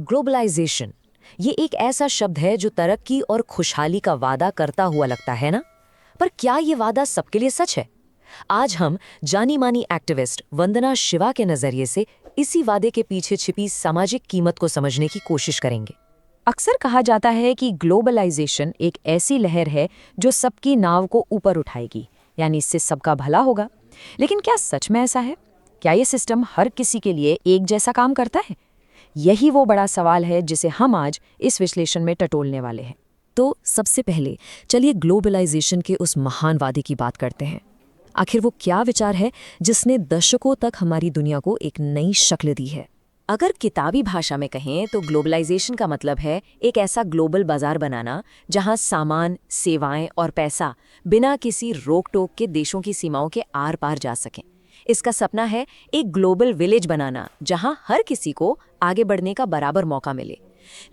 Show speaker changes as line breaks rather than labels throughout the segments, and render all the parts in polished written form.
Globalisation, ये एक ऐसा शब्द है जो तरक्की और खुशहाली का वादा करता हुआ लगता है ना। पर क्या ये वादा सबके लिए सच है? आज हम जानी मानी एक्टिविस्ट वंदना शिवा के नजरिए से इसी वादे के पीछे छिपी सामाजिक कीमत को समझने की कोशिश करेंगे।
अक्सर कहा जाता है कि ग्लोबलाइजेशन एक ऐसी लहर है जो सबकी नाव को ऊपर उठाएगी, यानी इससे सबका भला होगा। लेकिन क्या सच में ऐसा है? क्या ये सिस्टम हर किसी के लिए एक जैसा काम करता है? यही वो बड़ा सवाल है जिसे हम आज इस विश्लेषण में टटोलने वाले हैं।
तो सबसे पहले चलिए ग्लोबलाइजेशन के उस महान वादे की बात करते हैं। आखिर वो क्या विचार है जिसने दशकों तक हमारी दुनिया को एक नई शक्ल दी है?
अगर किताबी भाषा में कहें तो ग्लोबलाइजेशन का मतलब है एक ऐसा ग्लोबल बाजार बनाना जहां सामान, सेवाएं और पैसा बिना किसी रोक टोक के देशों की सीमाओं के आर पार जा सकें। इसका सपना है एक ग्लोबल विलेज बनाना जहां हर किसी को आगे बढ़ने का बराबर मौका मिले।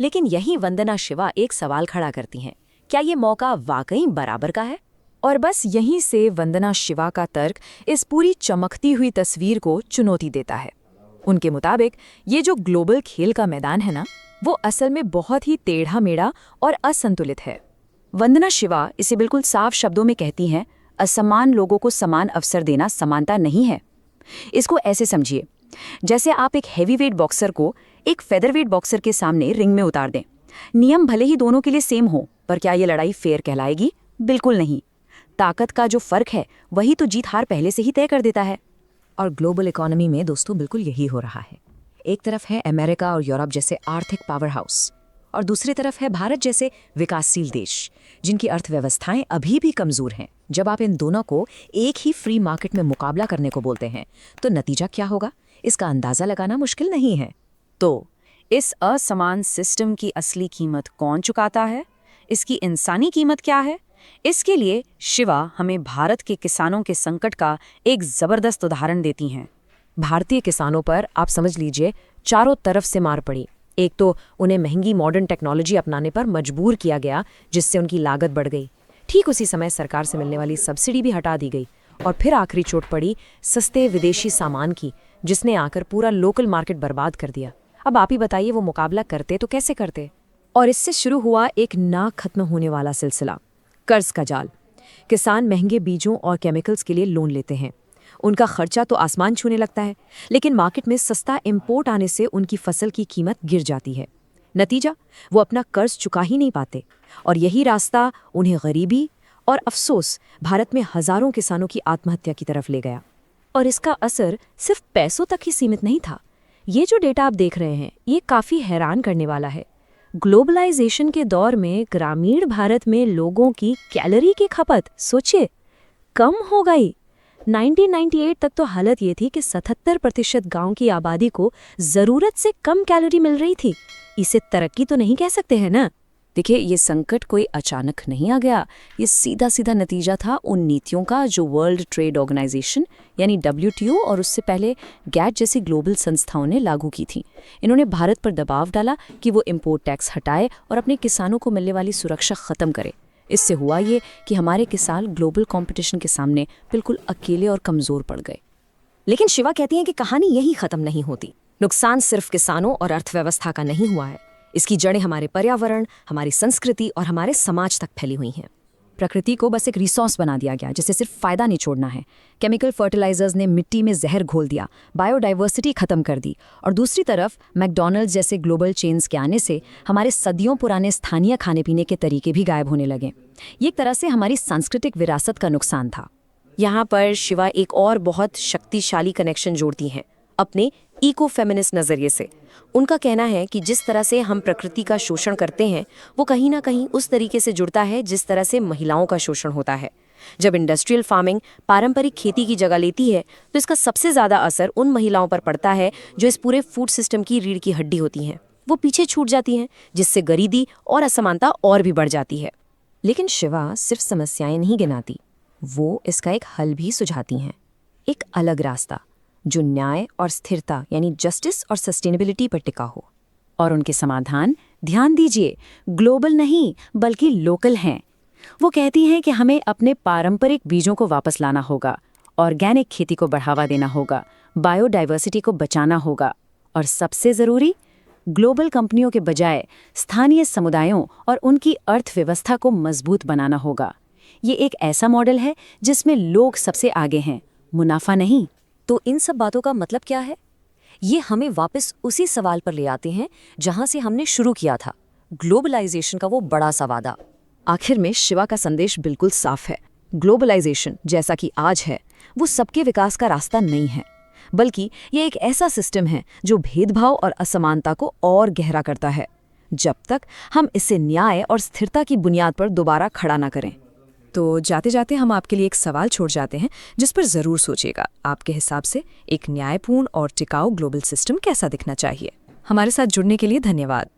लेकिन यही वंदना शिवा एक सवाल खड़ा करती हैं, क्या ये मौका वाकई बराबर का है? और बस यहीं से वंदना शिवा का तर्क इस पूरी चमकती हुई तस्वीर को चुनौती देता है। उनके मुताबिक ये जो ग्लोबल खेल का मैदान है ना, वो असल में बहुत ही टेढ़ा मेढ़ा और असंतुलित है। वंदना शिवा इसे बिल्कुल साफ शब्दों में कहती हैं, असमान लोगों को समान अवसर देना समानता नहीं है। इसको ऐसे समझिए, जैसे आप एक हैवीवेट बॉक्सर को एक फेदरवेट बॉक्सर के सामने रिंग में उतार दें। नियम भले ही दोनों के लिए सेम हो, पर क्या ये लड़ाई फेयर कहलाएगी? बिल्कुल नहीं। ताकत का जो फर्क है वही तो जीत हार पहले से ही तय कर देता है।
और ग्लोबल इकोनॉमी में दोस्तों बिल्कुल यही हो रहा है। एक तरफ है अमेरिका और यूरोप जैसे आर्थिक पावर हाउस, और दूसरी तरफ है भारत जैसे विकासशील देश जिनकी अर्थव्यवस्थाएं अभी भी कमजोर हैं। जब आप इन दोनों को एक ही फ्री मार्केट में मुकाबला करने को बोलते हैं तो नतीजा क्या होगा, इसका अंदाजा लगाना मुश्किल नहीं है।
तो इस असमान सिस्टम की असली कीमत कौन चुकाता है? इसकी इंसानी कीमत क्या है? इसके लिए शिवा हमें भारत के किसानों के संकट का एक जबरदस्त उदाहरण देती हैं।
भारतीय किसानों पर आप समझ लीजिए चारों तरफ से मार पड़ी। एक तो उन्हें महंगी मॉडर्न टेक्नोलॉजी अपनाने पर मजबूर किया गया, जिससे उनकी लागत बढ़ गई। ठीक उसी समय सरकार से मिलने वाली सब्सिडी भी हटा दी गई। और फिर आखिरी चोट पड़ी सस्ते विदेशी सामान की, जिसने आकर पूरा लोकल मार्केट बर्बाद कर दिया। अब आप ही बताइए वो मुकाबला करते तो कैसे करते? और इससे शुरू हुआ एक ना खत्म होने वाला सिलसिला, कर्ज का जाल। किसान महंगे बीजों और केमिकल्स के लिए लोन लेते हैं। उनका खर्चा तो आसमान छूने लगता है, लेकिन मार्केट में सस्ता इंपोर्ट आने से उनकी फसल की कीमत गिर जाती है। नतीजा, वो अपना कर्ज चुका ही नहीं पाते। और यही रास्ता उन्हें गरीबी और अफसोस भारत में हजारों किसानों की आत्महत्या की तरफ ले गया। और इसका असर सिर्फ पैसों तक ही सीमित नहीं था। ये जो डेटा आप देख रहे हैं, ये काफ़ी हैरान करने वाला है। ग्लोबलाइजेशन के दौर में ग्रामीण भारत में लोगों की कैलोरी की खपत सोचिए कम हो गई। 1998 तक तो हालत ये थी कि 77% गांव की आबादी को ज़रूरत से कम कैलोरी मिल रही थी। इसे तरक्की तो नहीं कह सकते हैं ना।
देखिए, ये संकट कोई अचानक नहीं आ गया। ये सीधा सीधा नतीजा था उन नीतियों का जो वर्ल्ड ट्रेड ऑर्गेनाइजेशन यानी WTO और उससे पहले गैट जैसी ग्लोबल संस्थाओं ने लागू की थी। इन्होंने भारत पर दबाव डाला कि वो इम्पोर्ट टैक्स हटाए और अपने किसानों को मिलने वाली सुरक्षा ख़त्म करे। इससे हुआ ये कि हमारे किसान ग्लोबल कंपटीशन के सामने बिल्कुल अकेले और कमज़ोर पड़ गए।
लेकिन शिवा कहती हैं कि कहानी यही ख़त्म नहीं होती। नुकसान सिर्फ किसानों और अर्थव्यवस्था का नहीं हुआ है। इसकी जड़ें हमारे पर्यावरण, हमारी संस्कृति और हमारे समाज तक फैली हुई हैं। प्रकृति को बस एक रिसोर्स बना दिया गया जिसे सिर्फ फ़ायदा नहीं छोड़ना है। केमिकल फर्टिलाइजर्स ने मिट्टी में जहर घोल दिया, बायोडाइवर्सिटी ख़त्म कर दी। और दूसरी तरफ मैकडॉनल्ड्स जैसे ग्लोबल चेन्स के आने से हमारे सदियों पुराने स्थानीय खाने पीने के तरीके भी गायब होने लगे। ये एक तरह से हमारी सांस्कृतिक विरासत का नुकसान था। यहाँ पर शिवा एक और बहुत शक्तिशाली कनेक्शन जोड़ती हैं अपने इको फेमिनिस्ट नज़रिए से। उनका कहना है कि जिस तरह से हम प्रकृति का शोषण करते हैं वो कहीं ना कहीं उस तरीके से जुड़ता है जिस तरह से महिलाओं का शोषण होता है। जब इंडस्ट्रियल फार्मिंग पारंपरिक खेती की जगह लेती है तो इसका सबसे ज़्यादा असर उन महिलाओं पर पड़ता है जो इस पूरे फूड सिस्टम की रीढ़ की हड्डी होती हैं। वो पीछे छूट जाती हैं, जिससे गरीबी और असमानता और भी बढ़ जाती है। लेकिन शिवा सिर्फ समस्याएं नहीं गिनाती, वो इसका एक हल भी सुझाती हैं। एक अलग रास्ता जो न्याय और स्थिरता यानी जस्टिस और सस्टेनेबिलिटी पर टिका हो।
और उनके समाधान, ध्यान दीजिए, ग्लोबल नहीं बल्कि लोकल हैं। वो कहती हैं कि हमें अपने पारंपरिक बीजों को वापस लाना होगा, ऑर्गेनिक खेती को बढ़ावा देना होगा, बायोडाइवर्सिटी को बचाना होगा और सबसे ज़रूरी ग्लोबल कंपनियों के बजाय स्थानीय समुदायों और उनकी अर्थव्यवस्था को मजबूत बनाना होगा। ये एक ऐसा मॉडल है जिसमें लोग सबसे आगे हैं, मुनाफा नहीं।
तो इन सब बातों का मतलब क्या है? ये हमें वापस उसी सवाल पर ले आते हैं जहां से हमने शुरू किया था, ग्लोबलाइजेशन का वो बड़ा सा वादा।
आखिर में शिवा का संदेश बिल्कुल साफ है। ग्लोबलाइजेशन जैसा कि आज है वो सबके विकास का रास्ता नहीं है, बल्कि ये एक ऐसा सिस्टम है जो भेदभाव और असमानता को और गहरा करता है, जब तक हम इसे न्याय और स्थिरता की बुनियाद पर दोबारा खड़ा न करें। तो जाते जाते हम आपके लिए एक सवाल छोड़ जाते हैं जिस पर ज़रूर सोचिएगा। आपके हिसाब से एक न्यायपूर्ण और टिकाऊ ग्लोबल सिस्टम कैसा दिखना चाहिए? हमारे साथ जुड़ने के लिए धन्यवाद।